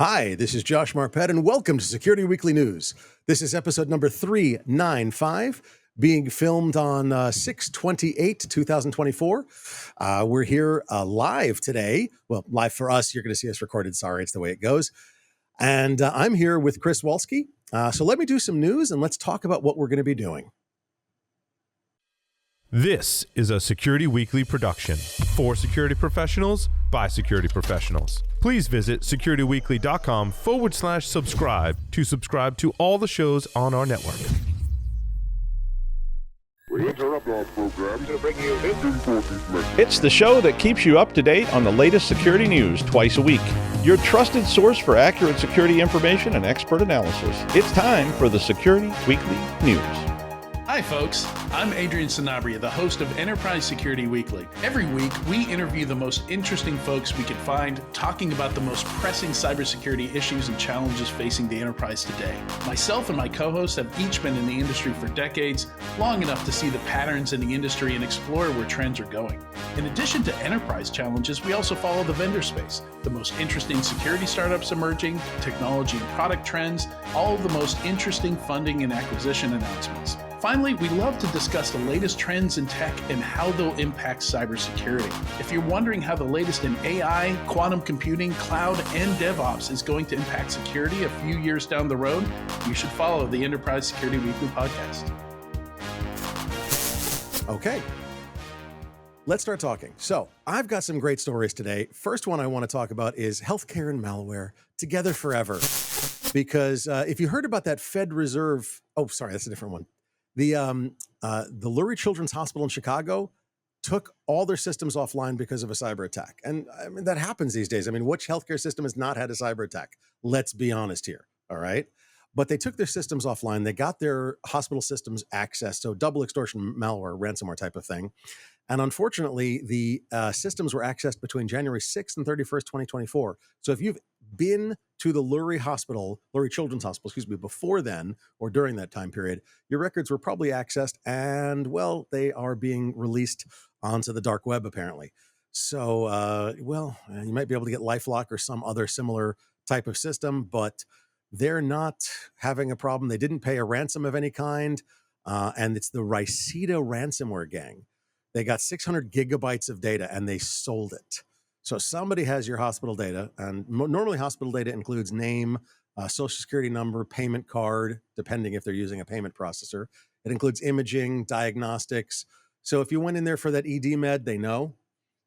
Hi, this is Josh Marpet, and welcome to Security Weekly News. This is episode number 395, being filmed on 6/28/2024. We're here live today. Well, live for us. You're going to see us recorded. Sorry, it's the way it goes. And I'm here with Chris Walski. So let me do some news, and let's talk about what we're going to be doing. This is a Security Weekly production for security professionals by security professionals. Please visit securityweekly.com/subscribe to subscribe to all the shows on our network. We interrupt our program to bring you this important message. It's the show that keeps you up to date on the latest security news twice a week. Your trusted source for accurate security information and expert analysis. It's time for the Security Weekly News. Hi folks, I'm Adrian Sanabria, the host of Enterprise Security Weekly. Every week, we interview the most interesting folks we can find, talking about the most pressing cybersecurity issues and challenges facing the enterprise today. Myself and my co-hosts have each been in the industry for decades, long enough to see the patterns in the industry and explore where trends are going. In addition to enterprise challenges, we also follow the vendor space, the most interesting security startups emerging, technology and product trends, all of the most interesting funding and acquisition announcements. Finally, we love to discuss the latest trends in tech and how they'll impact cybersecurity. If you're wondering how the latest in AI, quantum computing, cloud, and DevOps is going to impact security a few years down the road, you should follow the Enterprise Security Weekly podcast. Okay. Let's start talking. So I've got some great stories today. First one I want to talk about is healthcare and malware together forever. Because if you heard about that Fed Reserve, that's a different one. The Lurie Children's Hospital in Chicago took all their systems offline because of a cyber attack. And I mean, that happens these days. I mean, which healthcare system has not had a cyber attack? Let's be honest here. All right. But they took their systems offline. They got their hospital systems access. So double extortion malware, ransomware type of thing. And unfortunately, the systems were accessed between January 6th and 31st, 2024. So if you've been to the Lurie Children's Hospital, before then or during that time period, your records were probably accessed and, well, they are being released onto the dark web, apparently. So, you might be able to get LifeLock or some other similar type of system, but they're not having a problem. They didn't pay a ransom of any kind, and it's the Riceta ransomware gang. They got 600 gigabytes of data and they sold it. So somebody has your hospital data, and normally hospital data includes name, social security number, payment card, depending if they're using a payment processor. It includes imaging, diagnostics. So if you went in there for that ED med, they know.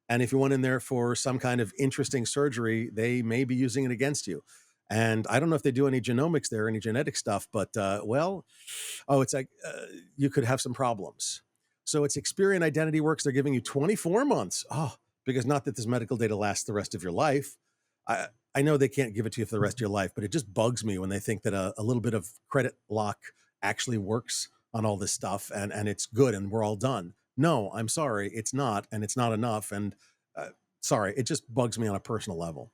And if you went in there for some kind of interesting surgery, they may be using it against you. And I don't know if they do any genomics there, any genetic stuff, but you could have some problems. So it's Experian Identity Works. They're giving you 24 months. Because not that this medical data lasts the rest of your life. I know they can't give it to you for the rest of your life, but it just bugs me when they think that a little bit of credit lock actually works on all this stuff and it's good and we're all done. No, I'm sorry. It's not, and it's not enough. And sorry, it just bugs me on a personal level.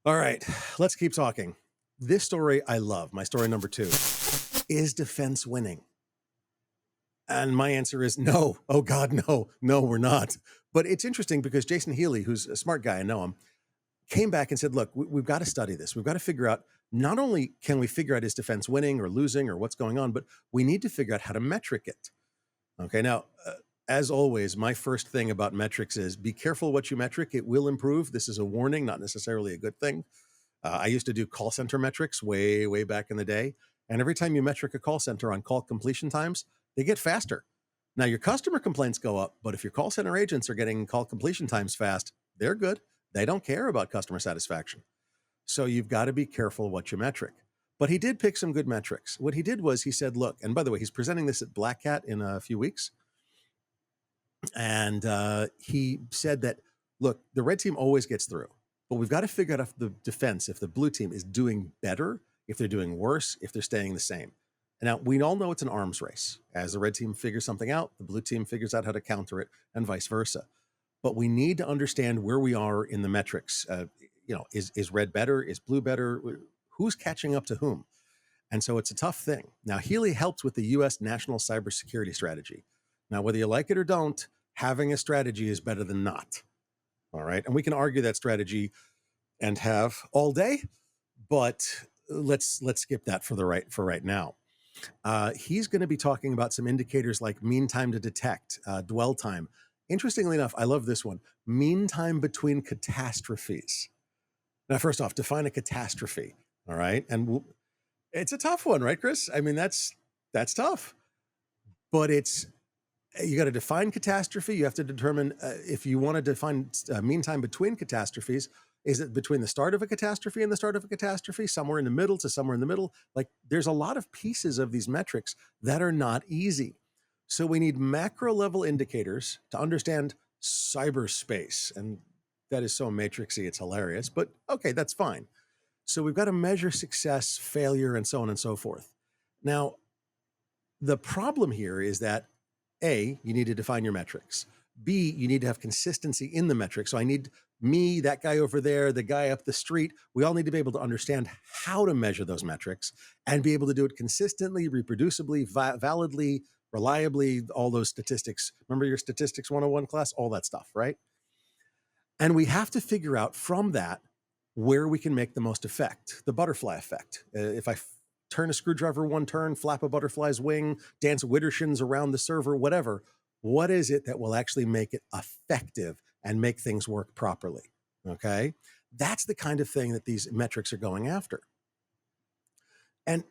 All right, let's keep talking. This story I love. My story number 2. Is defense winning? And my answer is no. Oh God, no. No, we're not. But it's interesting because Jason Healy, who's a smart guy, I know him, came back and said, look, we've got to study this. We've got to figure out, not only can we figure out is defense winning or losing or what's going on, but we need to figure out how to metric it. Okay, now, as always, my first thing about metrics is be careful what you metric. It will improve. This is a warning, not necessarily a good thing. I used to do call center metrics way, way back in the day. And every time you metric a call center on call completion times, they get faster. Now, your customer complaints go up, but if your call center agents are getting call completion times fast, they're good. They don't care about customer satisfaction. So you've got to be careful what you metric. But he did pick some good metrics. What he did was he said, look, and by the way, he's presenting this at Black Hat in a few weeks. And he said that, look, the red team always gets through, but we've got to figure out if the defense, if the blue team is doing better, if they're doing worse, if they're staying the same. Now, we all know it's an arms race. As the red team figures something out, the blue team figures out how to counter it, and vice versa. But we need to understand where we are in the metrics. Is red better? Is blue better? Who's catching up to whom? And so it's a tough thing. Now, Healy helped with the U.S. National Cybersecurity Strategy. Now, whether you like it or don't, having a strategy is better than not. All right. And we can argue that strategy and have all day. but let's skip that for right now. He's going to be talking about some indicators like mean time to detect, dwell time. Interestingly enough, I love this one: mean time between catastrophes. Now, first off, define a catastrophe. All right, and it's a tough one, right, Chris? I mean, that's tough, but you got to define catastrophe. You have to determine if you want to define mean time between catastrophes. Is it between the start of a catastrophe and the start of a catastrophe, somewhere in the middle to somewhere in the middle? Like, there's a lot of pieces of these metrics that are not easy. So we need macro level indicators to understand cyberspace. And that is so matrixy, it's hilarious, but okay, that's fine. So we've got to measure success, failure, and so on and so forth. Now, the problem here is that A, you need to define your metrics. B, you need to have consistency in the metrics. So I need me, that guy over there, the guy up the street. We all need to be able to understand how to measure those metrics and be able to do it consistently, reproducibly, validly, reliably, all those statistics. Remember your statistics 101 class, all that stuff, right? And we have to figure out from that where we can make the most effect, the butterfly effect. If I turn a screwdriver one turn, flap a butterfly's wing, dance widdershins around the server, whatever, what is it that will actually make it effective and make things work properly? Okay. That's the kind of thing that these metrics are going after. And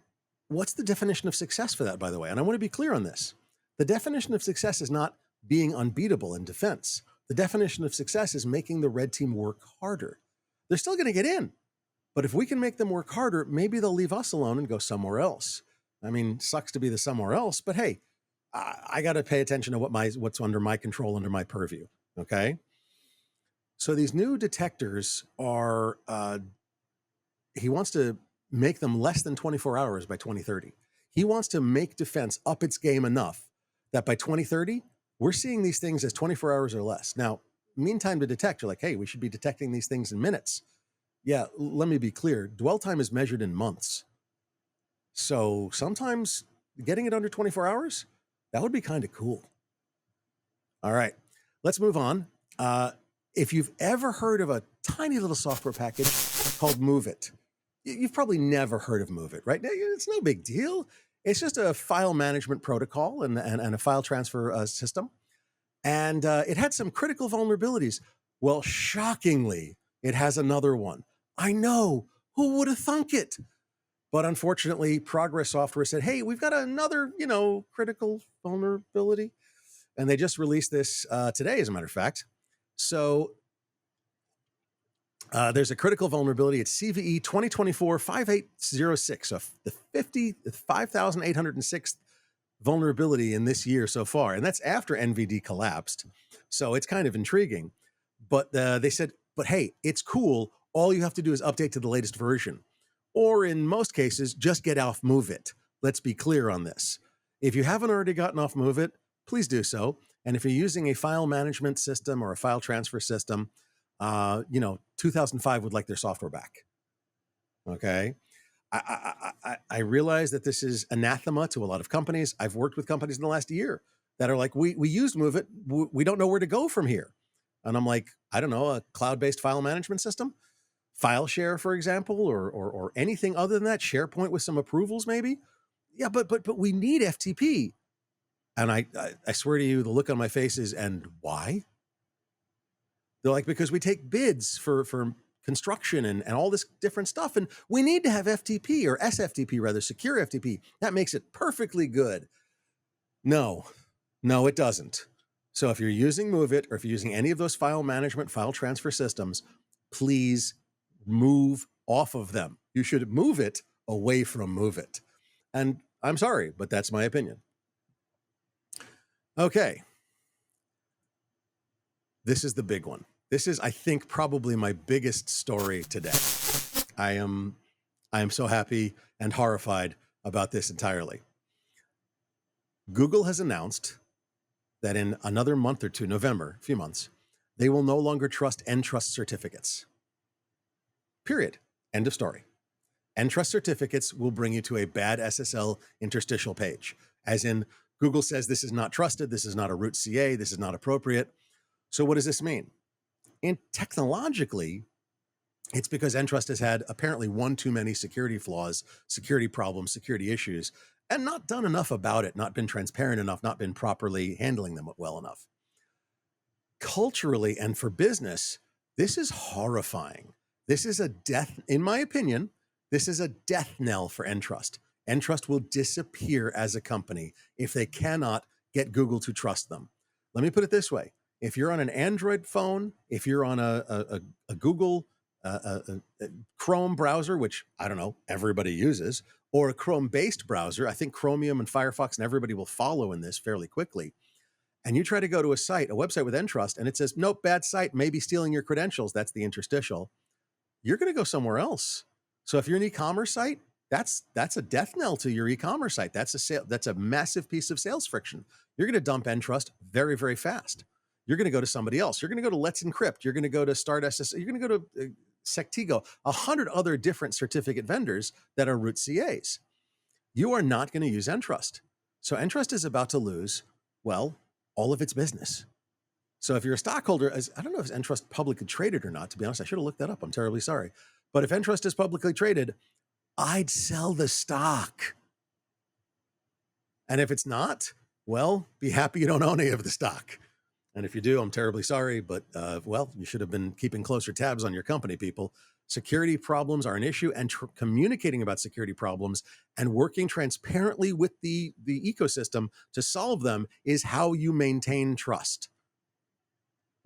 what's the definition of success for that, by the way? And I want to be clear on this. The definition of success is not being unbeatable in defense. The definition of success is making the red team work harder. They're still going to get in, but if we can make them work harder, maybe they'll leave us alone and go somewhere else. I mean, sucks to be the somewhere else, but hey, I got to pay attention to what's under my control, under my purview. Okay. So these new detectors are, he wants to make them less than 24 hours by 2030. He wants to make defense up its game enough that by 2030, we're seeing these things as 24 hours or less. Now, meantime to detect, you're like, hey, we should be detecting these things in minutes. Yeah, let me be clear. Dwell time is measured in months. So sometimes getting it under 24 hours, that would be kind of cool. All right, let's move on. If you've ever heard of a tiny little software package called MoveIT, you've probably never heard of MoveIT, right? It's no big deal. It's just a file management protocol and a file transfer system. And it had some critical vulnerabilities. Well, shockingly, it has another one. I know, who would have thunk it? But unfortunately, Progress Software said, hey, we've got another, critical vulnerability. And they just released this today, as a matter of fact. So there's a critical vulnerability. It's CVE 2024-5806, so the 5,806th vulnerability in this year so far. And that's after NVD collapsed. So it's kind of intriguing. But they said, but hey, it's cool. All you have to do is update to the latest version. Or in most cases, just get off MoveIT. Let's be clear on this. If you haven't already gotten off MoveIT, please do so. And if you're using a file management system or a file transfer system, 2005 would like their software back. Okay. I realize that this is anathema to a lot of companies. I've worked with companies in the last year that are like, we used MoveIT. We don't know where to go from here. And I'm like, I don't know, a cloud-based file management system, file share, for example, or anything other than that, SharePoint with some approvals, maybe. Yeah, but we need FTP. And I swear to you, the look on my face is, and why? They're like, because we take bids for construction and all this different stuff. And we need to have FTP, or SFTP rather, secure FTP. That makes it perfectly good. No, it doesn't. So if you're using MoveIT, or if you're using any of those file management, file transfer systems, please move off of them. You should move it away from MoveIT. And I'm sorry, but that's my opinion. Okay. This is the big one. This is, I think, probably my biggest story today. I am so happy and horrified about this entirely. Google has announced that in another month or two, November, a few months, they will no longer trust Entrust certificates. Period. End of story. Entrust certificates will bring you to a bad SSL interstitial page, as in Google says this is not trusted, this is not a root CA, this is not appropriate. So what does this mean? And technologically, It's because Entrust has had apparently one too many security flaws, security problems, security issues, and not done enough about it, not been transparent enough, not been properly handling them well enough. Culturally and for business, this is horrifying. This is a death, in my opinion, this is a death knell for Entrust. Entrust will disappear as a company if they cannot get Google to trust them. Let me put it this way. If you're on an Android phone, if you're on a Google a Chrome browser, which I don't know, everybody uses, or a Chrome-based browser, I think Chromium and Firefox and everybody will follow in this fairly quickly. And you try to go to a website with Entrust, and it says, nope, bad site, maybe stealing your credentials. That's the interstitial. You're going to go somewhere else. So if you're an e-commerce site, that's a death knell to your e-commerce site. That's a massive piece of sales friction. You're going to dump Entrust very, very fast. You're going to go to somebody else. You're going to go to Let's Encrypt. You're going to go to Start SS. You're going to go to Sectigo, 100 other different certificate vendors that are root CAs. You are not going to use Entrust. So Entrust is about to lose, well, all of its business. So if you're a stockholder, I don't know if Entrust publicly traded or not, to be honest, I should have looked that up. I'm terribly sorry. But if Entrust is publicly traded, I'd sell the stock. And if it's not, well, be happy you don't own any of the stock. And if you do, I'm terribly sorry, but well, you should have been keeping closer tabs on your company, people. Security problems are an issue, and communicating about security problems and working transparently with the ecosystem to solve them is how you maintain trust.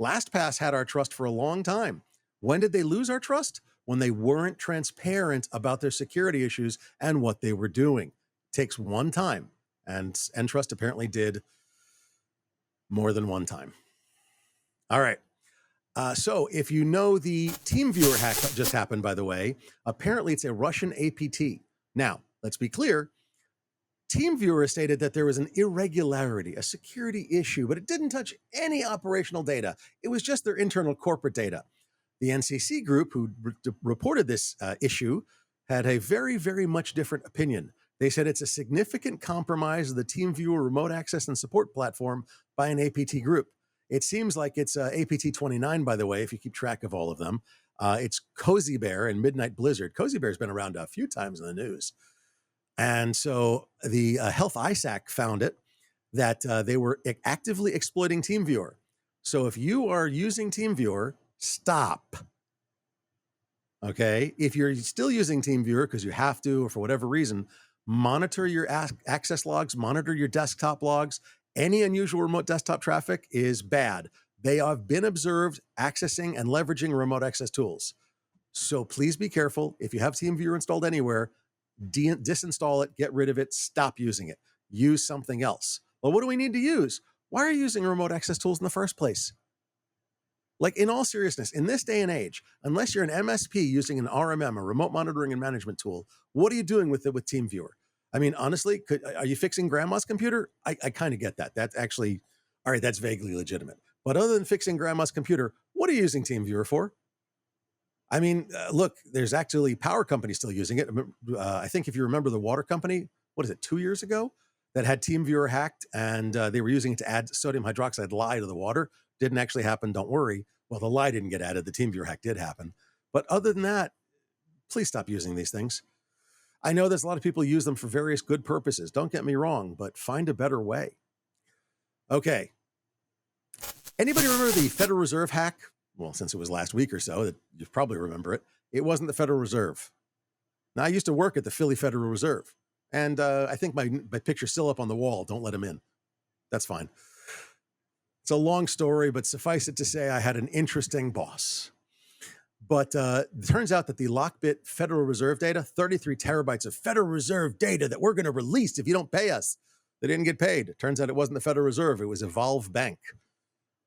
LastPass had our trust for a long time. When did they lose our trust? When they weren't transparent about their security issues and what they were doing. It takes one time, and Entrust apparently did more than one time. All right. So if you know the TeamViewer hack that just happened, by the way, apparently it's a Russian APT. Now, let's be clear. TeamViewer stated that there was an irregularity, a security issue, but it didn't touch any operational data. It was just their internal corporate data. The NCC group who reported this issue had a very, very much different opinion. They said it's a significant compromise of the TeamViewer remote access and support platform by an APT group. It seems like it's APT 29, by the way, if you keep track of all of them. It's Cozy Bear and Midnight Blizzard. Cozy Bear's been around a few times in the news. And so the Health ISAC found it that they were actively exploiting TeamViewer. So if you are using TeamViewer, stop. Okay? If you're still using TeamViewer because you have to or for whatever reason, monitor your access logs, monitor your desktop logs. Any unusual remote desktop traffic is bad. They have been observed accessing and leveraging remote access tools. So please be careful. If you have TeamViewer installed anywhere, disinstall it, get rid of it, stop using it. Use something else. Well, what do we need to use? Why are you using remote access tools in the first place? Like, in all seriousness, in this day and age, unless you're an MSP using an RMM, a remote monitoring and management tool, what are you doing with it with TeamViewer? I mean, honestly, are you fixing grandma's computer? I kind of get that. That's actually, all right, that's vaguely legitimate. But other than fixing grandma's computer, what are you using TeamViewer for? I mean, look, there's actually power companies still using it. I think if you remember the water company, what is it, 2 years ago, that had TeamViewer hacked, and they were using it to add sodium hydroxide lye to the water. Didn't actually happen, don't worry. Well, the lye didn't get added. The TeamViewer hack did happen. But other than that, please stop using these things. I know there's a lot of people who use them for various good purposes. Don't get me wrong, but find a better way. Okay. Anybody remember the Federal Reserve hack? Well, since it was last week or so, you probably remember it. It wasn't the Federal Reserve. Now, I used to work at the Philly Federal Reserve, and I think my picture's still up on the wall. Don't let him in. That's fine. It's a long story, but suffice it to say, I had an interesting boss. But it turns out that the Lockbit Federal Reserve data, 33 terabytes of Federal Reserve data that we're going to release if you don't pay us. They didn't get paid. It turns out it wasn't the Federal Reserve. It was Evolve Bank.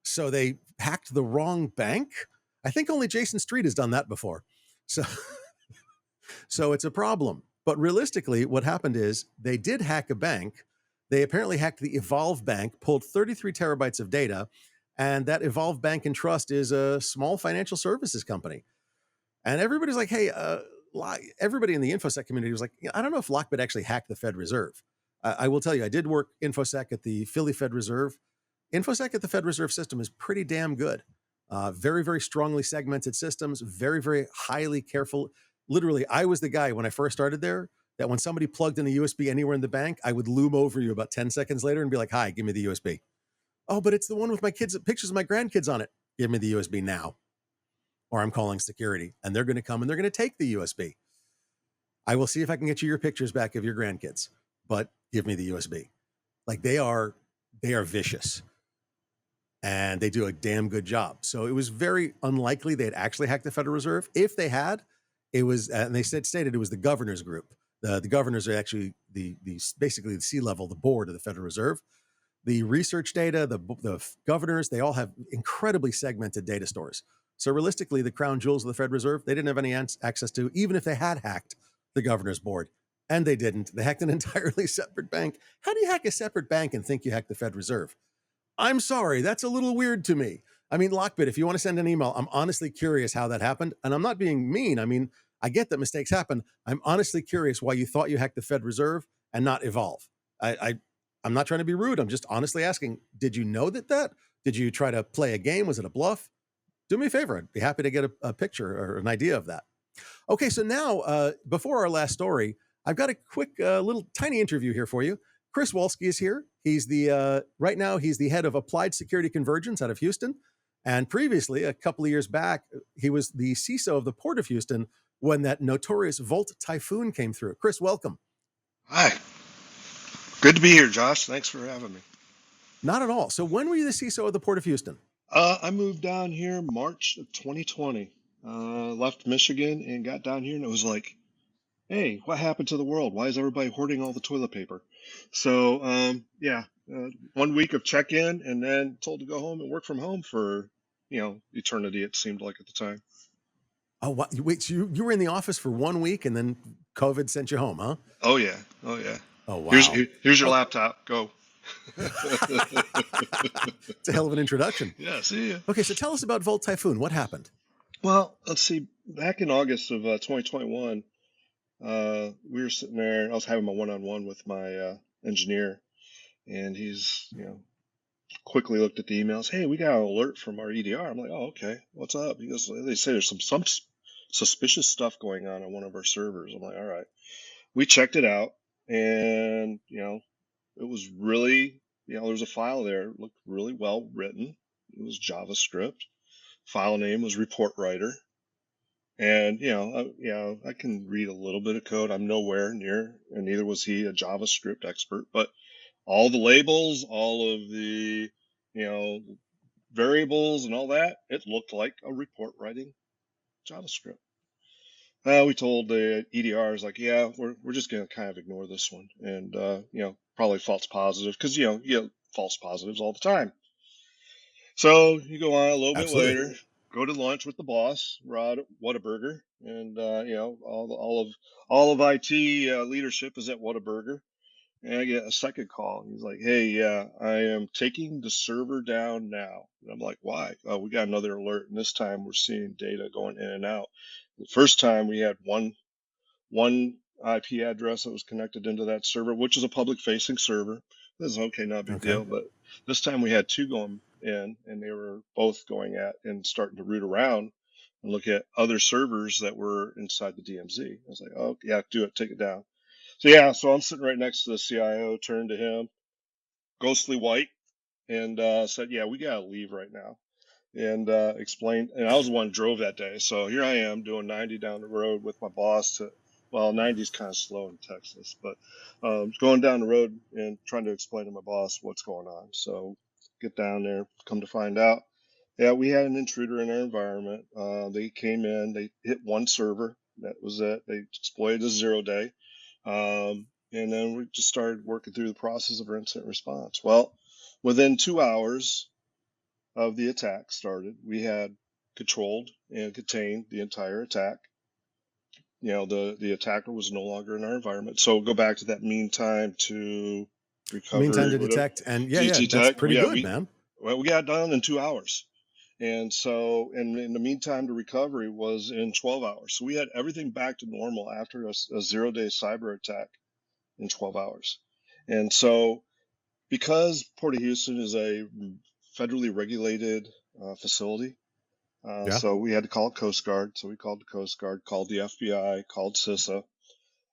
So they hacked the wrong bank. I think only Jason Street has done that before. So it's a problem. But realistically, what happened is they did hack a bank. They apparently hacked the Evolve Bank, pulled 33 terabytes of data, and that Evolve Bank and Trust is a small financial services company. And everybody's like, hey, everybody in the InfoSec community was like, I don't know if Lockbit actually hacked the Fed Reserve. I will tell you, I did work InfoSec at the Philly Fed Reserve. InfoSec at the Fed Reserve System is pretty damn good. Very, very strongly segmented systems, very, very highly careful. Literally, I was the guy when I first started there that when somebody plugged in a USB anywhere in the bank, I would loom over you about 10 seconds later and be like, hi, give me the USB. Oh, but it's the one with my kids, pictures of my grandkids on it. Give me the USB now. Or I'm calling security and they're going to come and they're going to take the USB. I will see if I can get you your pictures back of your grandkids, but give me the USB. Like they are vicious and they do a damn good job. So it was very unlikely they'd actually hacked the Federal Reserve. If they had, it was, and they stated it was the governors group. The governors are actually the basically the C-level, the board of the Federal Reserve. The research data, the governors, they all have incredibly segmented data stores. So realistically, the crown jewels of the Federal Reserve, they didn't have any access to, even if they had hacked the governor's board. And they didn't. They hacked an entirely separate bank. How do you hack a separate bank and think you hacked the Fed Reserve? I'm sorry, that's a little weird to me. I mean, Lockbit, if you want to send an email, I'm honestly curious how that happened. And I'm not being mean. I mean, I get that mistakes happen. I'm honestly curious why you thought you hacked the Fed Reserve and not Evolve. I'm not trying to be rude. I'm just honestly asking, did you know that? Did you try to play a game? Was it a bluff? Do me a favor. I'd be happy to get a picture or an idea of that. Okay, so now, before our last story, I've got a quick little tiny interview here for you. Chris Wolski is here. He's right now, he's the head of Applied Security Convergence out of Houston. And previously, a couple of years back, he was the CISO of the Port of Houston when that notorious Volt Typhoon came through. Chris, welcome. Hi. Good to be here, Josh. Thanks for having me. Not at all. So when were you the CISO of the Port of Houston? I moved down here March of 2020. Left Michigan and got down here, and it was like, hey, what happened to the world? Why is everybody hoarding all the toilet paper? So, 1 week of check-in and then told to go home and work from home for, eternity, it seemed like at the time. Oh, what? Wait, so you were in the office for 1 week and then COVID sent you home, huh? Oh, yeah. Oh, yeah. Oh, wow. Here's your laptop. Go. It's a hell of an introduction. Yeah, see ya. Okay, so tell us about Volt Typhoon. What happened? Well, let's see. Back in August of 2021, we were sitting there. I was having my one-on-one with my engineer, and he's, quickly looked at the emails. Hey, we got an alert from our EDR. I'm like, oh, okay. What's up? He goes, they say there's some suspicious stuff going on one of our servers. I'm like, all right. We checked it out, and it was really, there was a file there. It looked really well written. It was JavaScript. File name was report writer. And, I can read a little bit of code. I'm nowhere near, and neither was he, a JavaScript expert. But all the labels, all of the, variables and all that, it looked like a report writing JavaScript. We told the EDRs, like, yeah, we're just going to kind of ignore this one. And, probably false positive, because, you get false positives all the time. So you go on a little Absolutely. bit later, go to lunch with the boss, Rod Whataburger, and all of IT leadership is at Whataburger, and I get a second call. He's like, "Hey, yeah, I am taking the server down now." And I'm like, "Why?" "Oh, we got another alert, and this time we're seeing data going in and out. The first time we had one IP address that was connected into that server, which is a public-facing server. This is okay, not a big deal, but this time we had two going in, and they were both going at and starting to root around and look at other servers that were inside the DMZ. I was like, oh, yeah, do it, take it down. So I'm sitting right next to the CIO, turned to him, ghostly white, and said, yeah, we got to leave right now. And explained, and I was the one who drove that day. So here I am doing 90 down the road with my boss 90 is kind of slow in Texas, but going down the road and trying to explain to my boss what's going on. So get down there, come to find out, yeah, we had an intruder in our environment. They came in, they hit one server. That was it. They exploited a 0-day. And then we just started working through the process of our incident response. Well, within 2 hours of the attack started, we had controlled and contained the entire attack. The attacker was no longer in our environment. So go back to that mean time to recover. Mean time to detect, and that's pretty good, man. Well, we got done in 2 hours. And so, and in the meantime to recovery was in 12 hours. So we had everything back to normal after a 0-day cyber attack in 12 hours. And so, because Port of Houston is a federally regulated facility, Yeah. So we had to call Coast Guard. So we called the Coast Guard, called the FBI, called CISA,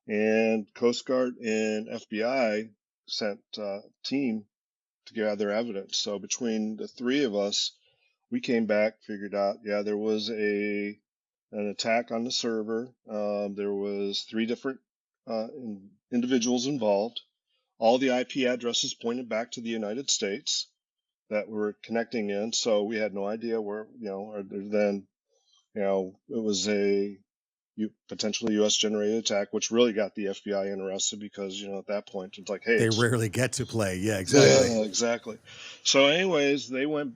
and Coast Guard and FBI sent a team to gather evidence. So between the three of us, we came back, figured out, yeah, there was an attack on the server. There was three different individuals involved. All the IP addresses pointed back to the United States that were connecting in. So we had no idea where, other than, it was a potentially U.S. generated attack, which really got the FBI interested because, at that point it's like, hey, They it's rarely get to play. Yeah, exactly. yeah, exactly. So, anyways, they went.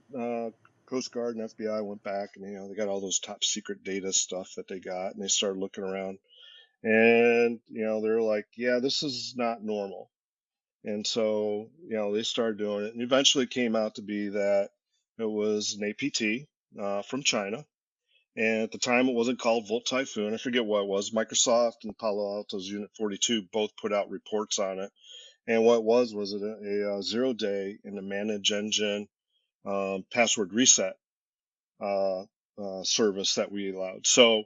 Coast Guard and FBI went back, and they got all those top secret data stuff that they got, and they started looking around, and they're like, yeah, this is not normal, and so they started doing it, and eventually it came out to be that it was an APT from China. And at the time, it wasn't called Volt Typhoon. I forget what it was. Microsoft and Palo Alto's Unit 42 both put out reports on it. And what it was a 0-day in the manage engine password reset uh, service that we allowed. So,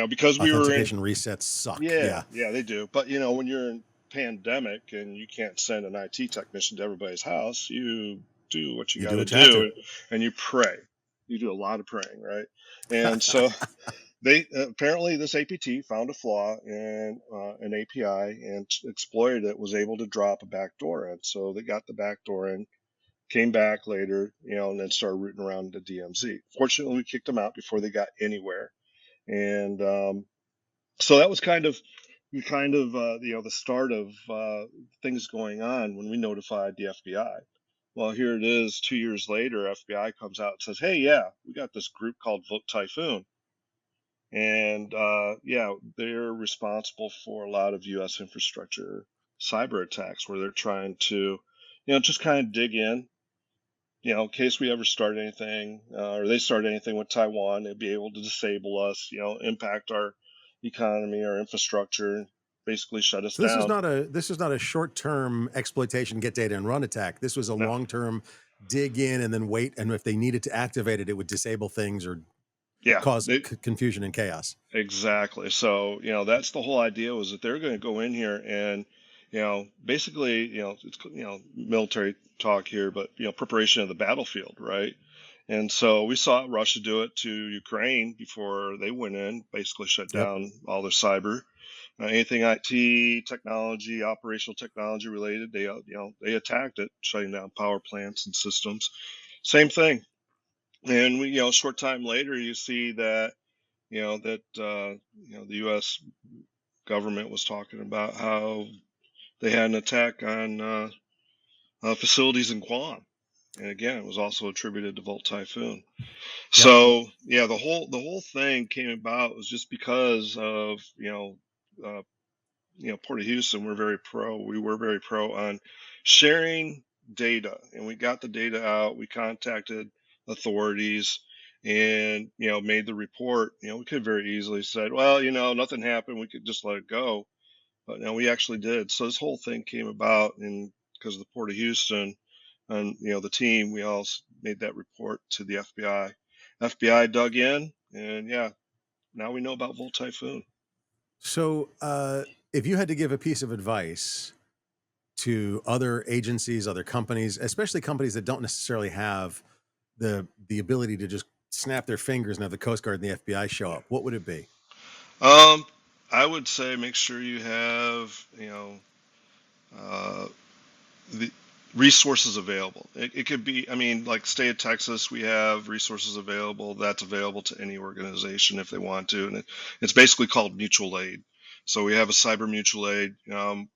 because we were in, Authentication resets suck. yeah, Yeah. yeah, they do. But, when you're in pandemic and you can't send an IT technician to everybody's house, you do what you You got do to what you have to. do and you pray. You do a lot of praying, right? And so they apparently this APT found a flaw in an API and exploited it. Was able to drop a backdoor in, so they got the backdoor in. Came back later, and then started rooting around the DMZ. Fortunately, we kicked them out before they got anywhere, and so that was the start of things going on when we notified the FBI. Well, here it is, 2 years later. FBI comes out and says, "Hey, yeah, we got this group called Volt Typhoon." And yeah, they're responsible for a lot of U.S. infrastructure cyber attacks where they're trying to, just kind of dig in, in case we ever start anything or they start anything with Taiwan, they'd be able to disable us, impact our economy, our infrastructure, basically shut us So this was down. not a short-term exploitation, get data and run attack. This was a No, long-term dig in and then wait, and if they needed to activate it, it would disable things or yeah, cause confusion and chaos. exactly. So, that's the whole idea was that they're going to go in here and, basically, it's, military talk here, but, preparation of the battlefield, right? And so we saw Russia do it to Ukraine before they went in, basically shut Yep. down all their cyber, anything IT, technology, operational technology related. They attacked it, shutting down power plants and systems. Same thing. And we, a short time later, you see that the U.S. government was talking about how they had an attack on facilities in Guam, and again, it was also attributed to Volt Typhoon. Yep. So yeah, the whole thing came about was just because of Port of Houston. We were very pro on sharing data, and we got the data out. We contacted authorities and made the report. We could very easily said, well, nothing happened, we could just let it go, but no, we actually did. So this whole thing came about, and because of the Port of Houston and the team, we all made that report to the FBI. FBI dug in, and yeah, now we know about Volt Typhoon. So if you had to give a piece of advice to other agencies, other companies, especially companies that don't necessarily have the ability to just snap their fingers and have the Coast Guard and the FBI show up, what would it be? Um, I would say make sure you have, uh, the resources available. It could be, I mean, like state of Texas, we have resources available. That's available to any organization if they want to, and it's basically called mutual aid. So we have a cyber mutual aid. Back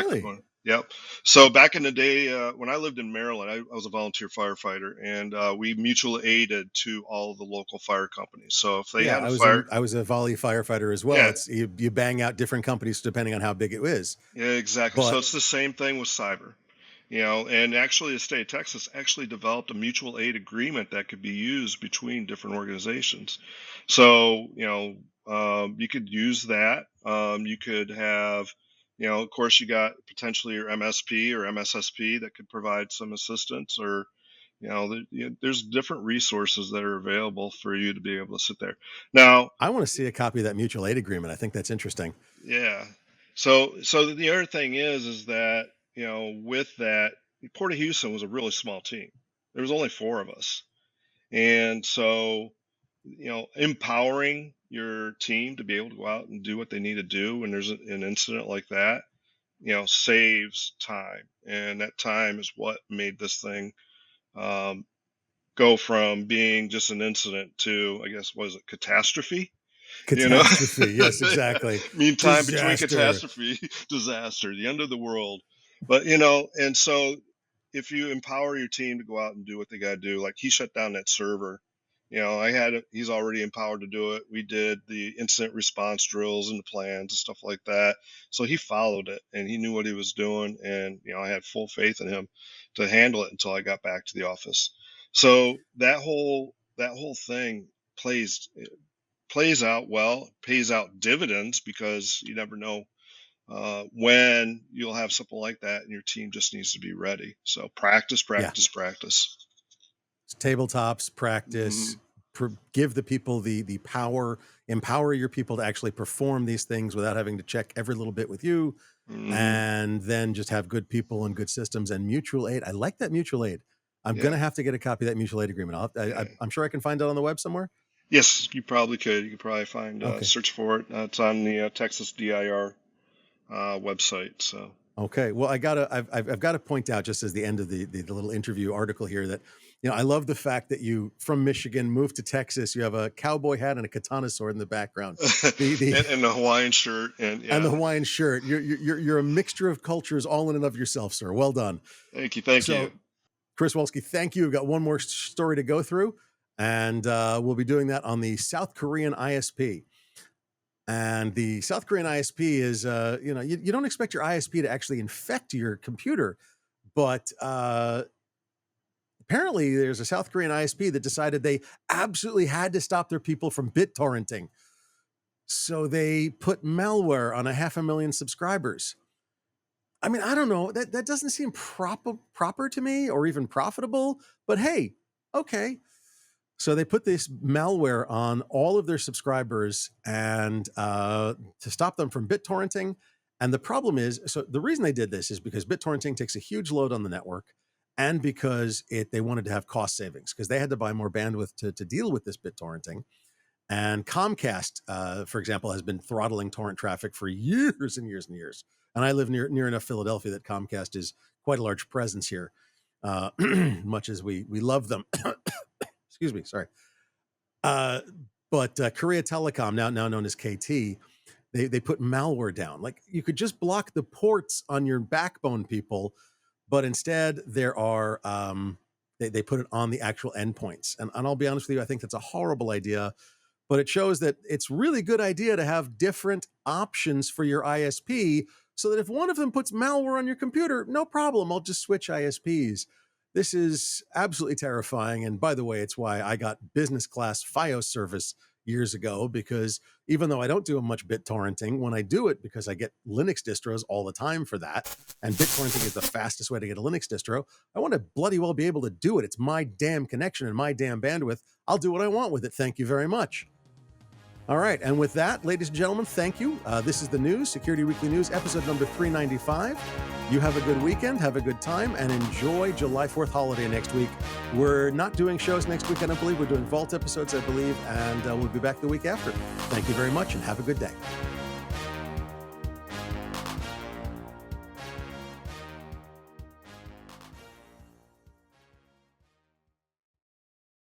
Really? when, yep. So back in the day, when I lived in Maryland, I was a volunteer firefighter, and we mutual aided to all of the local fire companies. So if they Yeah, had a fire, I was a volley firefighter as well. yeah, It's you bang out different companies depending on how big it is. yeah, exactly. So But it's the same thing with cyber. And actually the state of Texas actually developed a mutual aid agreement that could be used between different organizations. So, you could use that. You could have, of course, you got potentially your MSP or MSSP that could provide some assistance, or, There's different resources that are available for you to be able to sit there. Now, I want to see a copy of that mutual aid agreement. I think that's interesting. yeah. So the other thing is that, with that, Port of Houston was a really small team. There was only 4 of us. And so, empowering your team to be able to go out and do what they need to do when there's an incident like that, saves time. And that time is what made this thing go from being just an incident to, I guess, was it catastrophe? Catastrophe. Yes, exactly. Mean time between Disaster. catastrophe, disaster, the end of the world. But, and so if you empower your team to go out and do what they got to do, like he shut down that server, he's already empowered to do it. We did the incident response drills and the plans and stuff like that. So he followed it and he knew what he was doing. And, I had full faith in him to handle it until I got back to the office. So that whole thing plays out well, pays out dividends, because you never know when you'll have something like that, and your team just needs to be ready. So practice. Tabletops, practice, give the people the power, empower your people to actually perform these things without having to check every little bit with you, and then just have good people and good systems and mutual aid. I like that mutual aid. I'm going to have to get a copy of that mutual aid agreement. I'm sure I can find it on the web somewhere. Yes, you probably could. You could probably find, search for it. It's on the Texas DIR website. So. Okay. Well, I've got to point out, just as the end of the little interview article here, that, I love the fact that you, from Michigan, moved to Texas. You have a cowboy hat and a katana sword in the background, and the Hawaiian shirt, and the Hawaiian shirt. You're a mixture of cultures, all in and of yourself, sir. Well done. Thank you. Chris Wolski, thank you. We've got one more story to go through, and we'll be doing that on the South Korean ISP. And the South Korean ISP is, you don't expect your ISP to actually infect your computer, but apparently there's a South Korean ISP that decided they absolutely had to stop their people from BitTorrenting. So they put malware on 500,000 subscribers. I mean, I don't know, that doesn't seem proper to me, or even profitable, but hey, okay. So they put this malware on all of their subscribers and to stop them from BitTorrenting. And the problem is, so the reason they did this is because BitTorrenting takes a huge load on the network, and because they wanted to have cost savings, because they had to buy more bandwidth to deal with this BitTorrenting. And Comcast, for example, has been throttling torrent traffic for years and years and years. And I live near enough Philadelphia that Comcast is quite a large presence here, much as we love them. Excuse me, sorry. But Korea Telecom, now known as KT, they put malware down. Like, you could just block the ports on your backbone, people, but instead there are they put it on the actual endpoints. And I'll be honest with you, I think that's a horrible idea. But it shows that it's really good idea to have different options for your ISP, so that if one of them puts malware on your computer, no problem, I'll just switch ISPs. This is absolutely terrifying. And by the way, it's why I got business class FiOS service years ago, because even though I don't do much BitTorrenting, when I do it, because I get Linux distros all the time for that, and BitTorrenting is the fastest way to get a Linux distro, I want to bloody well be able to do it. It's my damn connection and my damn bandwidth. I'll do what I want with it. Thank you very much. All right. And with that, ladies and gentlemen, thank you. This is the news, Security Weekly News, episode number 395. You have a good weekend, have a good time, and enjoy July 4th holiday next week. We're not doing shows next week, I don't believe. We're doing Vault episodes, I believe, and we'll be back the week after. Thank you very much, and have a good day.